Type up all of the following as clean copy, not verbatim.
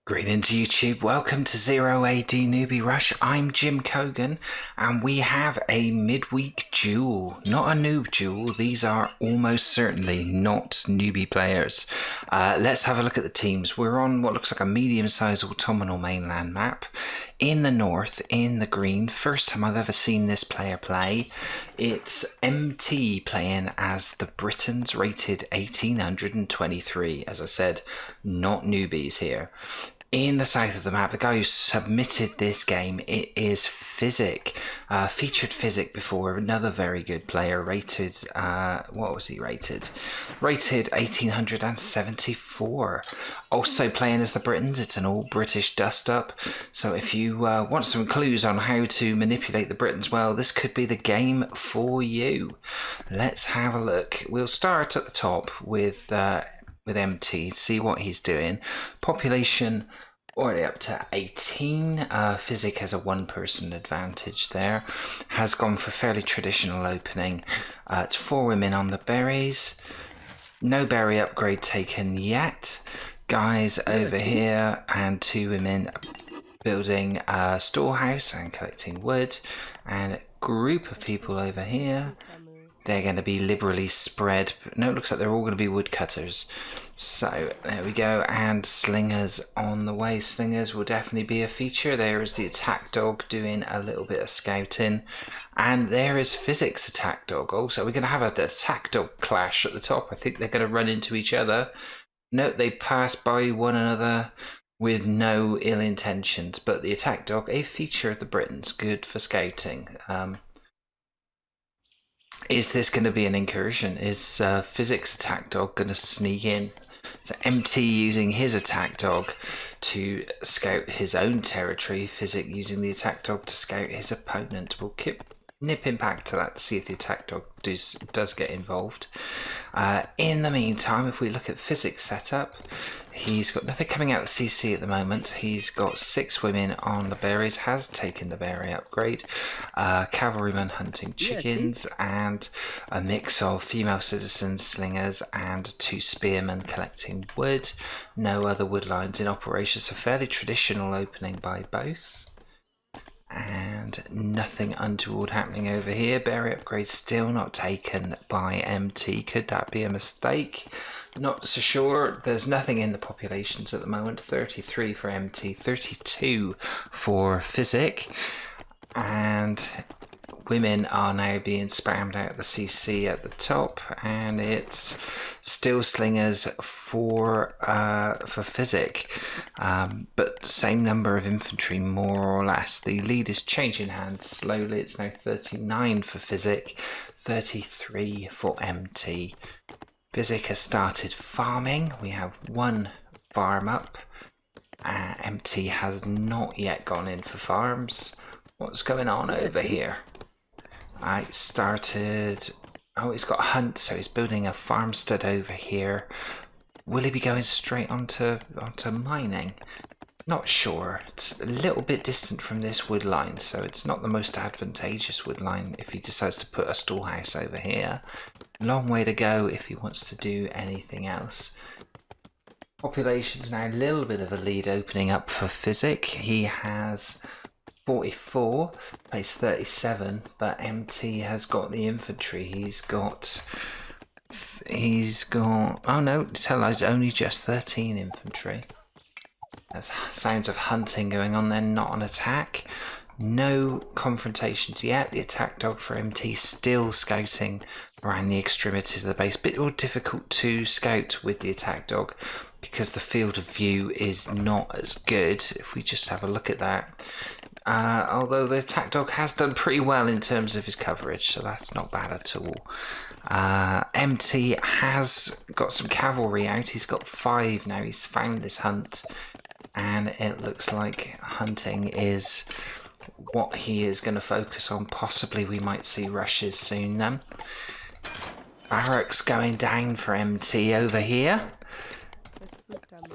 Greetings YouTube, welcome to 0AD Newbie Rush. I'm Jim Cogan and we have a midweek duel, not a noob duel. These are almost certainly not newbie players. Let's have a look at the teams. We're on what looks like a medium-sized autumnal mainland map. In the north, in the green, first time I've ever seen this player play. It's MT playing as the Britons, rated 1823. As I said, not newbies here. In the south of the map, the guy who submitted this game, it is Physic. Featured Physic before, another very good player, rated, what was he rated? Rated 1874. Also playing as the Britons, it's an all British dust up. So if you want some clues on how to manipulate the Britons, well, this could be the game for you. Let's have a look. We'll start at the top with MT, see what he's doing. Population already up to 18. Physic has a one-person advantage there. Has gone for fairly traditional opening. It's 4 women on the berries. No berry upgrade taken yet. Guys over here and 2 women building a storehouse and collecting wood. And a group of people over here. They're going to be liberally spread. No, it looks like they're all going to be woodcutters. So there we go. And slingers on the way. Slingers will definitely be a feature. There is the attack dog doing a little bit of scouting. And there is Physic's attack dog. Also, we're going to have an attack dog clash at the top. I think they're going to run into each other. Note they pass by one another with no ill intentions. But the attack dog, a feature of the Britons. Good for scouting. Is this going to be an incursion? Is Physics attack dog going to sneak in? So MT using his attack dog to scout his own territory. Physic using the attack dog to scout his opponent. We'll keep nipping back to that to see if the attack dog does get involved. In the meantime, if we look at Physics setup, he's got nothing coming out of the CC at the moment. He's got 6 women on the berries, has taken the berry upgrade. Cavalryman hunting chickens, and a mix of female citizens, slingers, and 2 spearmen collecting wood. No other wood lines in operation, so fairly traditional opening by both. And nothing untoward happening over here. Berry upgrade still not taken by MT. Could that be a mistake? Not so sure. There's nothing in the populations at the moment. 33 for MT, 32 for Physic. And women are now being spammed out the CC at the top, and it's still slingers for Physic, but same number of infantry more or less. The lead is changing hands slowly. It's now 39 for Physic, 33 for MT. Physic has started farming. We have 1 farm up. MT has not yet gone in for farms. What's going on over here? I started. Oh, he's got a hunt, so he's building a farmstead over here. Will he be going straight onto mining? Not sure. It's a little bit distant from this wood line, so it's not the most advantageous wood line if he decides to put a storehouse over here. Long way to go if he wants to do anything else. Population's now a little bit of a lead opening up for Physic. He has 44, plays 37, but MT has got the infantry. He's got, oh no, tell us, only just 13 infantry. There's sounds of hunting going on then, not an attack. No confrontations yet. The attack dog for MT still scouting around the extremities of the base. Bit more difficult to scout with the attack dog because the field of view is not as good. If we just have a look at that. Although the attack dog has done pretty well in terms of his coverage, so that's not bad at all. MT has got some cavalry out. He's got 5 now. He's found this hunt, and it looks like hunting is what he is going to focus on. Possibly we might see rushes soon then. Barracks going down for MT over here.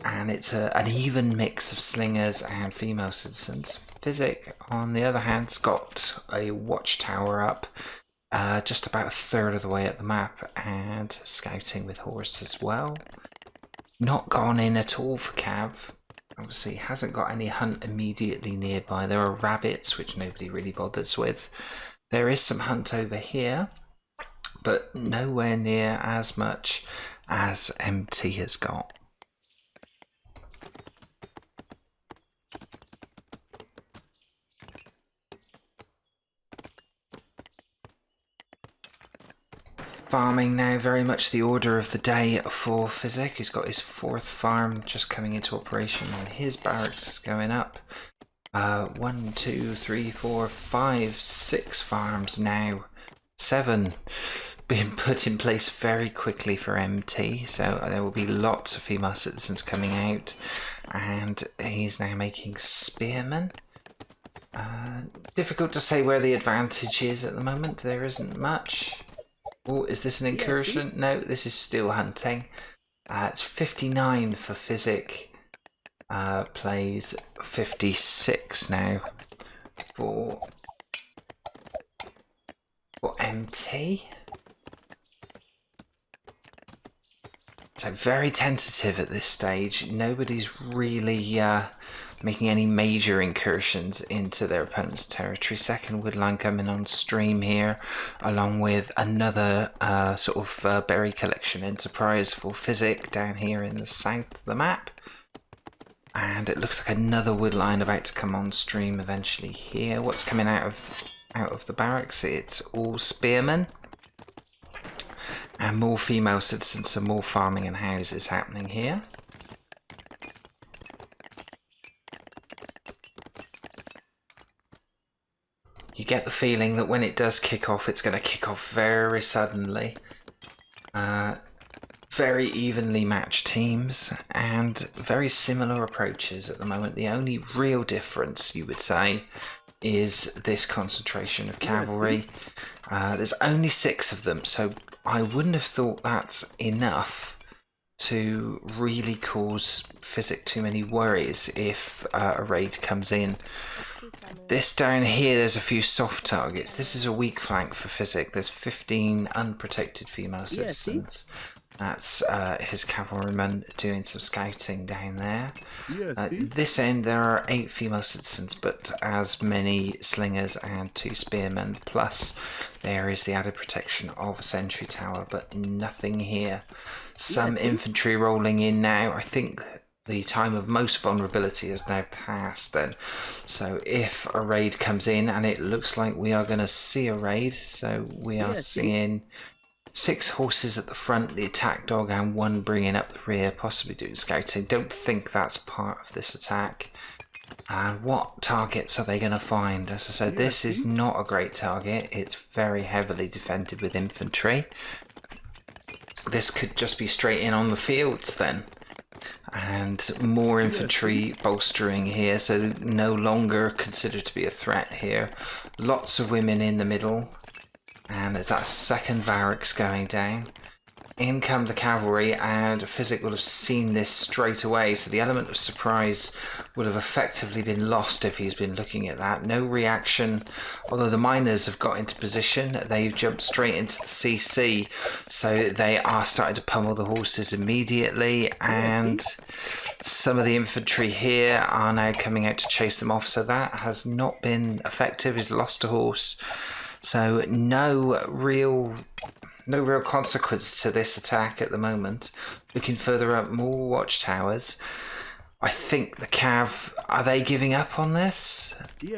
And it's an even mix of slingers and female citizens. Physic, on the other hand, has got a watchtower up just about 1/3 of the way at the map, and scouting with horse as well. Not gone in at all for Cav. Obviously hasn't got any hunt immediately nearby. There are rabbits, which nobody really bothers with. There is some hunt over here, but nowhere near as much as MT has got. Farming now very much the order of the day for Physic. He's got his 4th farm just coming into operation and his barracks is going up. 1, 2, 3, 4, 5, 6 farms now. 7 being put in place very quickly for MT, so there will be lots of female citizens coming out, and he's now making spearmen. Difficult to say where the advantage is at the moment. There isn't much. Oh, is this an incursion? No, this is still hunting. It's 59 for Physic. Plays 56 now for MT. So very tentative at this stage. Nobody's really making any major incursions into their opponent's territory. Second woodline coming on stream here, along with another sort of berry collection enterprise for Physic down here in the south of the map. And it looks like another woodline about to come on stream eventually here. What's coming out of the barracks? It's all spearmen. And more female citizens, so more farming and houses happening here. You get the feeling that when it does kick off, it's going to kick off very suddenly. Very evenly matched teams and very similar approaches at the moment. The only real difference, you would say, is this concentration of cavalry. There's only 6 of them, so I wouldn't have thought that's enough to really cause Physic too many worries if a raid comes in. This down here, there's a few soft targets. This is a weak flank for Physic. There's 15 unprotected female citizens. That's his cavalrymen doing some scouting down there. This end there are 8 female citizens, but as many slingers and 2 spearmen, plus there is the added protection of a sentry tower, but nothing here. Some infantry rolling in now. I think the time of most vulnerability has now passed then. So if a raid comes in, and it looks like we are going to see a raid, so we are seeing 6 horses at the front, the attack dog, and 1 bringing up the rear, possibly doing scouting. Don't think that's part of this attack. And what targets are they going to find? As I said, this is not a great target. It's very heavily defended with infantry. This could just be straight in on the fields then. And more infantry bolstering here, so no longer considered to be a threat here. Lots of women in the middle. And there's that second barracks going down. In come the cavalry, and Physic will have seen this straight away, so the element of surprise will have effectively been lost if he's been looking at that. No reaction, although the miners have got into position. They've jumped straight into the CC, so they are starting to pummel the horses immediately, and some of the infantry here are now coming out to chase them off, so that has not been effective. He's lost a horse. So no real consequence to this attack at the moment. Looking further up, more watchtowers. I think the Cav, are they giving up on this?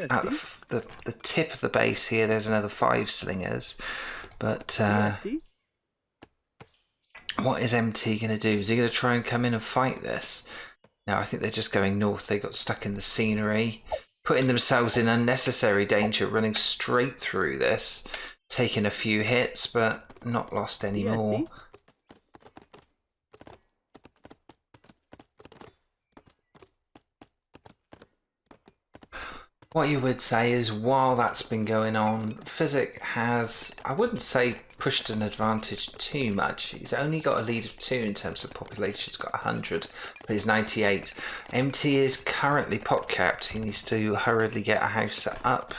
At the tip of the base here, there's another 5 slingers. But what is MT going to do? Is he going to try and come in and fight this? No, I think they're just going north. They got stuck in the scenery, putting themselves in unnecessary danger, running straight through this, taking a few hits, but not lost any more. What you would say is, while that's been going on, Physic has, I wouldn't say pushed an advantage too much. He's only got a lead of 2 in terms of population. He's got 100, but he's 98. MT is currently pop capped. He needs to hurriedly get a house up.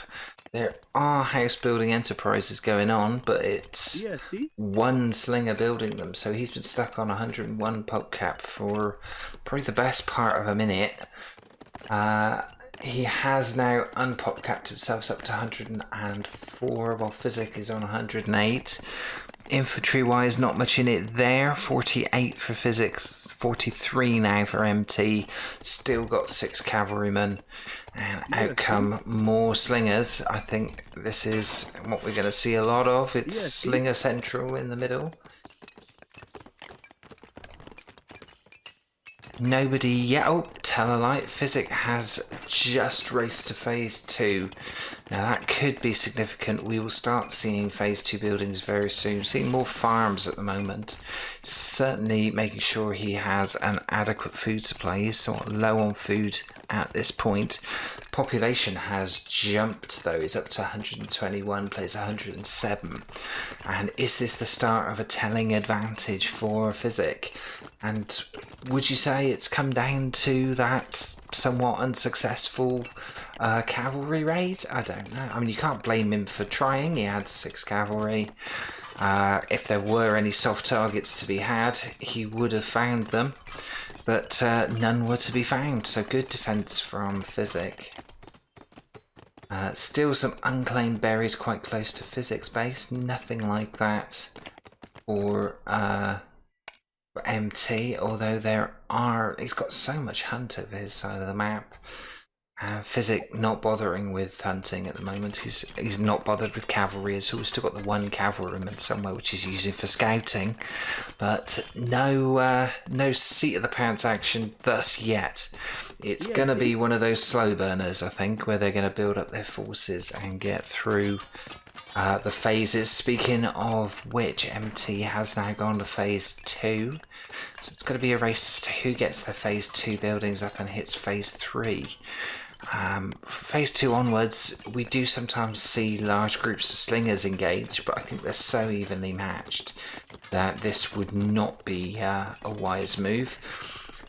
There are house building enterprises going on, but it's Yeah, see? one slinger building them. So he's been stuck on 101 pulp cap for probably the best part of a minute. He has now unpop capped himself up to 104, while Physic is on 108. Infantry wise, not much in it there. 48 for Physics, 43 now for MT. Still got 6 cavalrymen. And out come more slingers. I think this is what we're going to see a lot of. It's Slinger Central in the middle. Nobody yet. Oh, tell a light. Physic has just raced to phase 2. Now that could be significant. We will start seeing phase 2 buildings very soon. Seeing more farms at the moment. Certainly making sure he has an adequate food supply. He's somewhat low on food at this point. Population has jumped though. He's up to 121, plays 107. And is this the start of a telling advantage for Physic? And would you say it's come down to that somewhat unsuccessful cavalry raid? I don't know. I mean, you can't blame him for trying. He had 6 cavalry. If there were any soft targets to be had, he would have found them. But none were to be found. So good defense from Physic. Still some unclaimed berries quite close to Physic's base. Nothing like that for MT, although there are, he's got so much hunt over his side of the map. Physic not bothering with hunting at the moment. He's not bothered with cavalry, so we've still got the 1 cavalryman somewhere which he's using for scouting, but no seat of the pants action thus yet. It's going to be one of those slow burners, I think, where they're going to build up their forces and get through the phases. Speaking of which, MT has now gone to phase 2. So it's going to be a race to who gets their phase 2 buildings up and hits phase 3. Phase 2 onwards, we do sometimes see large groups of slingers engage, but I think they're so evenly matched that this would not be a wise move.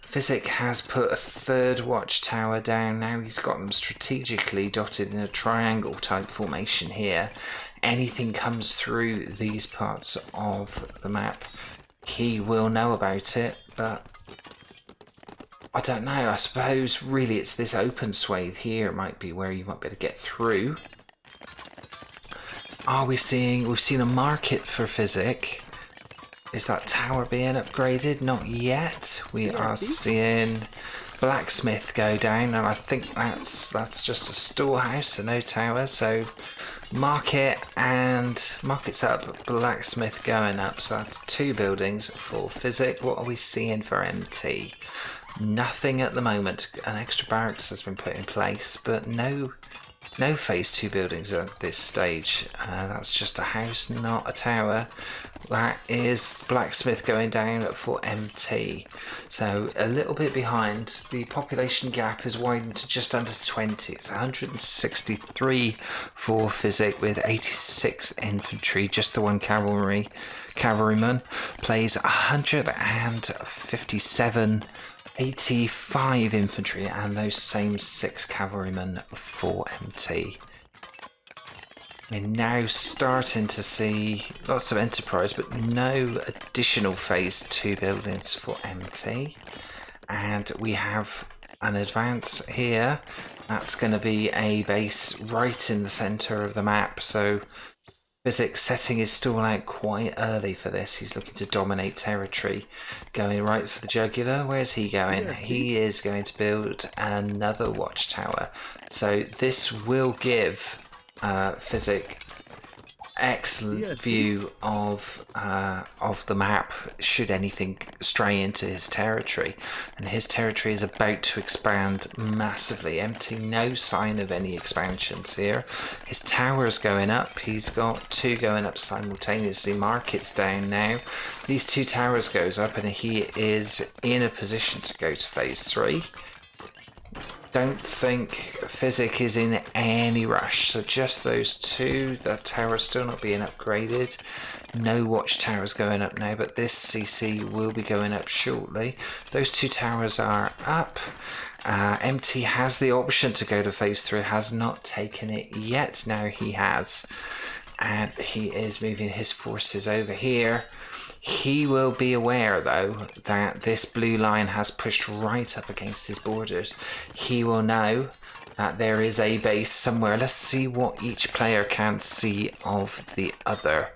Physic has put a 3rd watchtower down now. He's got them strategically dotted in a triangle type formation here. Anything comes through these parts of the map, he will know about it, but I don't know. I suppose really it's this open swathe here might be where you might be able to get through. Are we seeing, we've seen a market for Physic. Is that tower being upgraded? Not yet. We are seeing blacksmith go down, and I think that's just a storehouse and no tower. So market's up, blacksmith going up. So that's 2 buildings for Physic. What are we seeing for MT? Nothing at the moment. An extra barracks has been put in place, but no phase 2 buildings at this stage. That's just a house, not a tower. That is blacksmith going down for MT. So a little bit behind. The population gap has widened to just under 20. It's 163 for Physic with 86 infantry. Just the 1 cavalryman plays 157. 85 infantry and those same 6 cavalrymen for MT. We're now starting to see lots of enterprise, but no additional phase 2 buildings for MT. And we have an advance here. That's going to be a base right in the center of the map. So Physic setting his stall out quite early for this. He's looking to dominate territory, going right for the jugular. Where's he going? He is going to build another watchtower. So this will give Physic excellent view of the map should anything stray into his territory, and his territory is about to expand massively. MT no sign of any expansions here. His tower's going up. He's got 2 going up simultaneously. Market's down now. These 2 towers goes up and he is in a position to go to phase 3. Don't think Physic is in any rush, so just those 2. The tower's still not being upgraded. No watchtowers going up now, but this CC will be going up shortly. Those 2 towers are up. MT has the option to go to phase 3, has not taken it yet. Now he has. And he is moving his forces over here. He will be aware, though, that this blue line has pushed right up against his borders. He will know that there is a base somewhere. Let's see what each player can see of the other.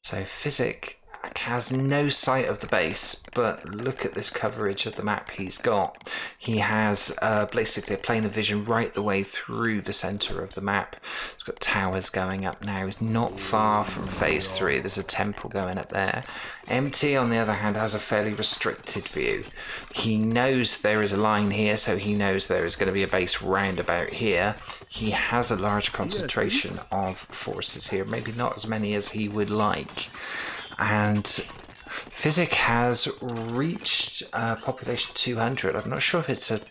So Physic has no sight of the base, but look at this coverage of the map he's got. He has basically a plane of vision right the way through the center of the map. He's got towers going up now. He's not far from phase 3. There's a temple going up there. MT, on the other hand, has a fairly restricted view. He knows there is a line here, so he knows there is going to be a base round about here. He has a large concentration of forces here, maybe not as many as he would like. And Physic has reached population 200. I'm not sure if it's a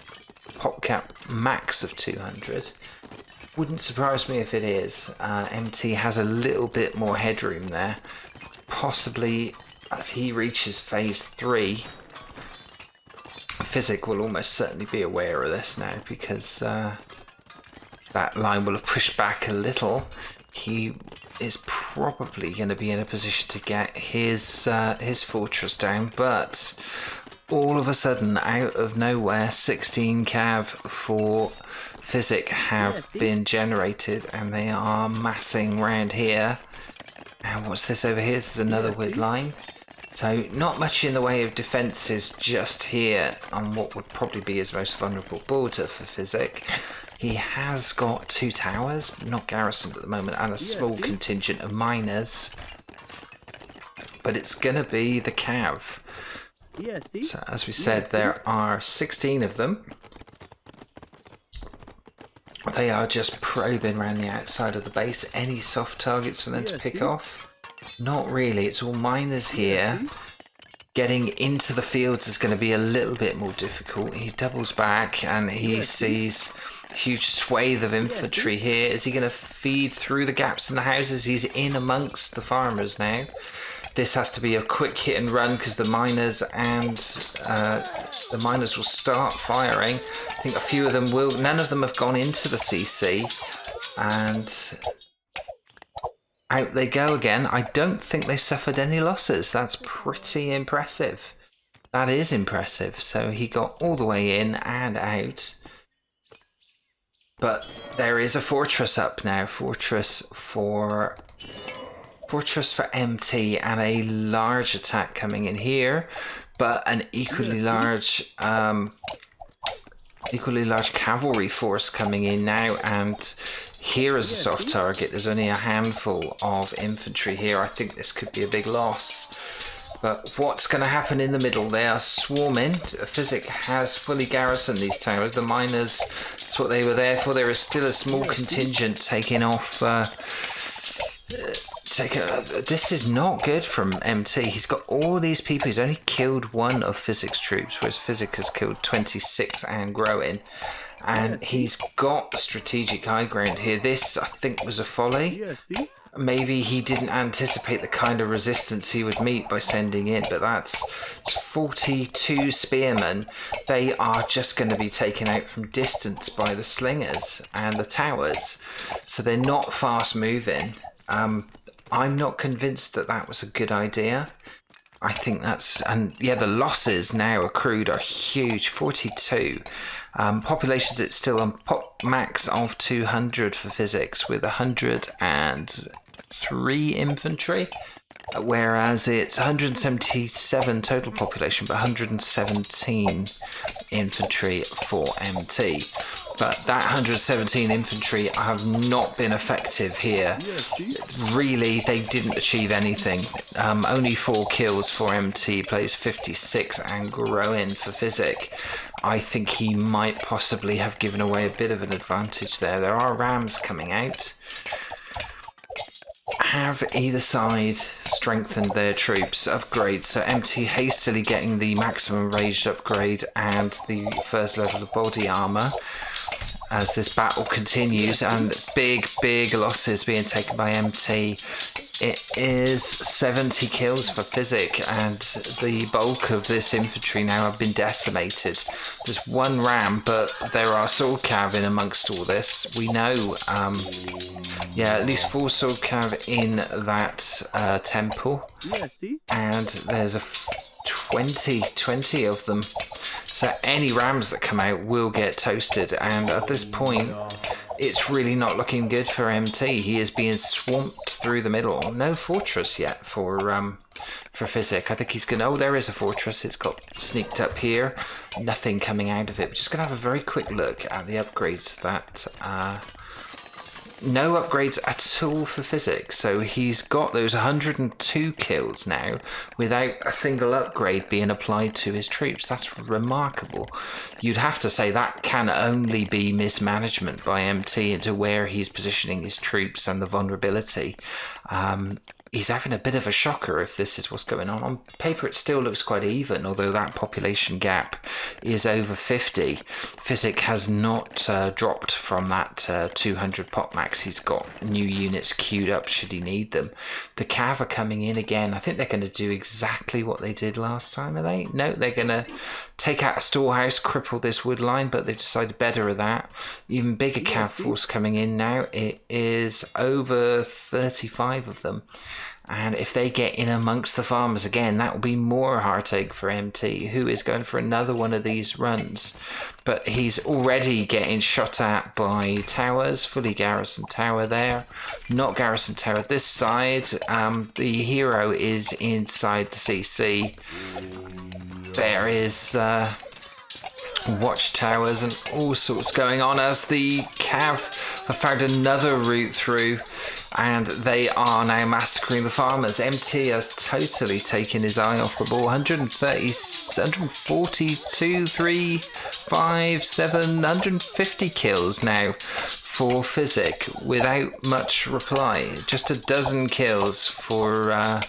pop cap max of 200. Wouldn't surprise me if it is. MT has a little bit more headroom there. Possibly as he reaches phase 3, Physic will almost certainly be aware of this now, because that line will have pushed back a little. He is probably going to be in a position to get his fortress down, but all of a sudden, out of nowhere, 16 cav for Physic have been generated, and they are massing round here. And what's this over here? This is another wood line. So not much in the way of defences just here on what would probably be his most vulnerable border for Physic. He has got 2 towers, not garrisoned at the moment, and a small contingent of miners. But it's going to be the cav. So as we said, there are 16 of them. They are just probing around the outside of the base. Any soft targets for them to pick off? Not really. It's all miners here. Getting into the fields is going to be a little bit more difficult. He doubles back and he sees a huge swathe of infantry here. Is he going to feed through the gaps in the houses? He's in amongst the farmers now. This has to be a quick hit and run, because the miners will start firing. I think a few of them will. None of them have gone into the CC, and out they go again. I don't think they suffered any losses. That's pretty impressive. That is impressive. So he got all the way in and out. But there is a fortress up now. Fortress for MT, and a large attack coming in here, but an equally large cavalry force coming in now. And here is a soft target. There's only a handful of infantry here. I think this could be a big loss. But what's going to happen in the middle? They are swarming. Physic has fully garrisoned these towers. The miners, that's what they were there for. There is still a small contingent taking off. This is not good from MT. He's got all these people. He's only killed 1 of Physic's troops, whereas Physic has killed 26 and growing. And he's got the strategic high ground here. This, I think, was a folly. Maybe he didn't anticipate the kind of resistance he would meet by sending in, but that's 42 spearmen. They are just going to be taken out from distance by the slingers and the towers. So they're not fast moving. I'm not convinced that that was a good idea. I think that's, and yeah, the losses now accrued are huge. 42. Populations, it's still on pop max of 200 for Physics, with 103 infantry, whereas it's 177 total population, but 117 infantry for MT. But that 117 infantry have not been effective here. Really, they didn't achieve anything. Only 4 kills for MT, plays 56 and growing for Physic. I think he might possibly have given away a bit of an advantage there. There are rams coming out. Have either side strengthened their troops upgrades? So MT hastily getting the maximum ranged upgrade and the first level of body armor as this battle continues, and big losses being taken by MT It is 70 kills for Physic, and the bulk of this infantry now have been decimated. There's one ram, but there are sword cav in amongst all this. We know, yeah, at least 4 sword cav in that temple, and there's a 20 of them. So any rams that come out will get toasted, and at this point, it's really not looking good for MT. He is being swamped through the middle. No fortress yet for Physic. I think he's gonna. Oh, there is a fortress. It's got sneaked up here. Nothing coming out of it. We're just gonna have a very quick look at the upgrades that. No upgrades at all for Physic, so he's got those 102 kills now without a single upgrade being applied to his troops. That's remarkable. You'd have to say that can only be mismanagement by MT into where he's positioning his troops and the vulnerability. He's having a bit of a shocker if this is what's going on. On paper, it still looks quite even, although that population gap is over 50. Physic has not dropped from that 200 pop max. He's got new units queued up should he need them. The cav are coming in again. I think they're going to do exactly what they did last time, are they? No, they're going to take out a storehouse, cripple this wood line, but they've decided better of that. Even bigger cav force coming in now. It is over 35 of them. And if they get in amongst the farmers again, that will be more heartache for MT, who is going for another one of these runs. But he's already getting shot at by towers, fully garrison tower there. Not garrison tower this side. The hero is inside the CC. There is watchtowers and all sorts going on as the cav have found another route through, and they are now massacring the farmers. MT has totally taken his eye off the ball. 142, 3, 5, 7, 150 kills now for Physic without much reply. Just a dozen kills for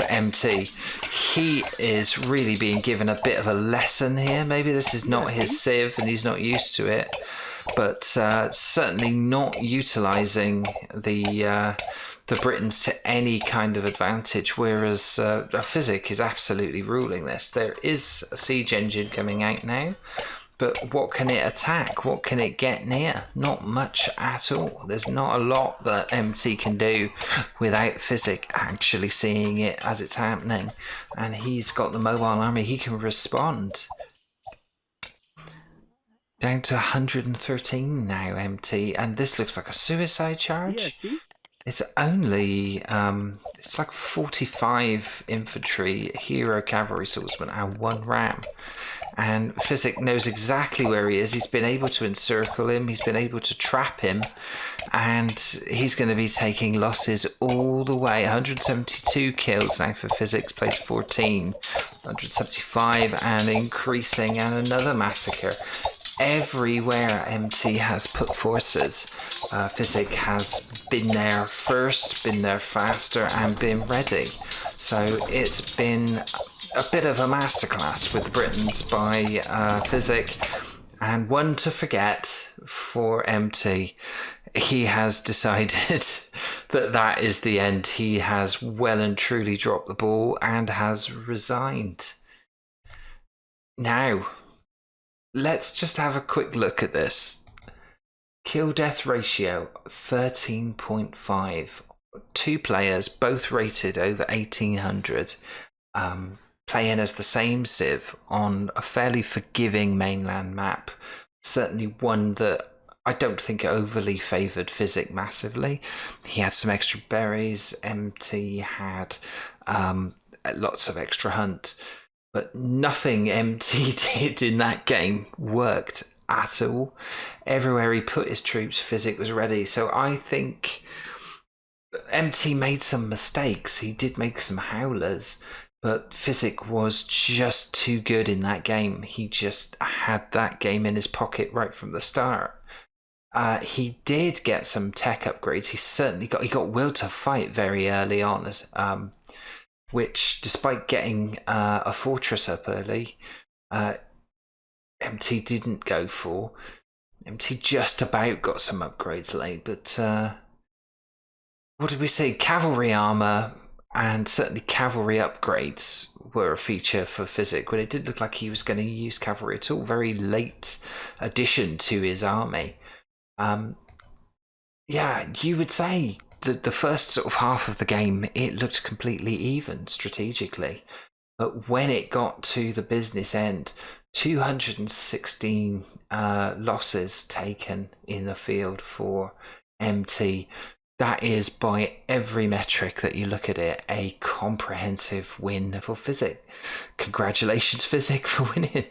MT. He is really being given a bit of a lesson here. Maybe this is not his civ and he's not used to it, but certainly not utilising the Britons to any kind of advantage, whereas Physic is absolutely ruling this. There is a siege engine coming out now, but what can it attack? What can it get near? Not much at all. There's not a lot that MT can do without Physic actually seeing it as it's happening. And he's got the mobile army. He can respond. Down to 113 now, MT. And this looks like a suicide charge. Yeah, it's only, it's like 45 infantry, hero cavalry swordsmen, and 1 ram. And Physic knows exactly where he is. He's been able to encircle him. He's been able to trap him. And he's going to be taking losses all the way. 172 kills now for Physics, place 14. 175 and increasing, and another massacre. Everywhere MT has put forces, Physic has been there first, been there faster, and been ready. So it's been a bit of a masterclass with Britons by Physic, and one to forget for MT. He has decided that that is the end. He has well and truly dropped the ball and has resigned. Now, let's just have a quick look at this. Kill death ratio 13.5. 2 players, both rated over 1800. Playing as the same civ on a fairly forgiving mainland map. Certainly one that I don't think overly favoured Physic massively. He had some extra berries. MT had lots of extra hunt. But nothing MT did in that game worked at all. Everywhere he put his troops, Physic was ready. So I think MT made some mistakes. He did make some howlers. But Physic was just too good in that game. He just had that game in his pocket right from the start. He did get some tech upgrades. He got will to fight very early on, which, despite getting a fortress up early, MT didn't go for. MT just about got some upgrades late, but what did we say? Cavalry armor and certainly cavalry upgrades were a feature for Physic, but it didn't look like he was going to use cavalry at all. Very late addition to his army. Yeah, you would say that the first sort of half of the game, it looked completely even strategically. But when it got to the business end, 216 losses taken in the field for MT. That is, by every metric that you look at it, a comprehensive win for Physic. Congratulations, Physic, for winning.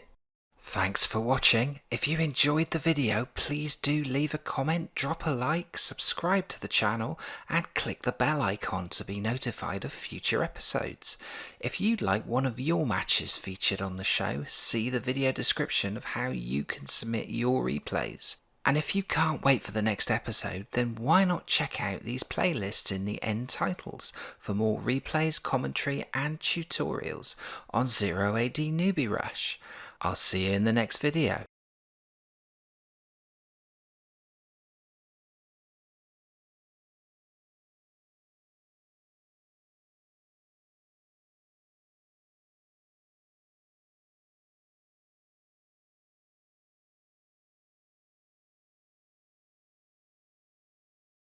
Thanks for watching. If you enjoyed the video, please do leave a comment, drop a like, subscribe to the channel, and click the bell icon to be notified of future episodes. If you'd like one of your matches featured on the show, see the video description of how you can submit your replays. And if you can't wait for the next episode, then why not check out these playlists in the end titles for more replays, commentary, and tutorials on 0 AD Newbie Rush. I'll see you in the next video.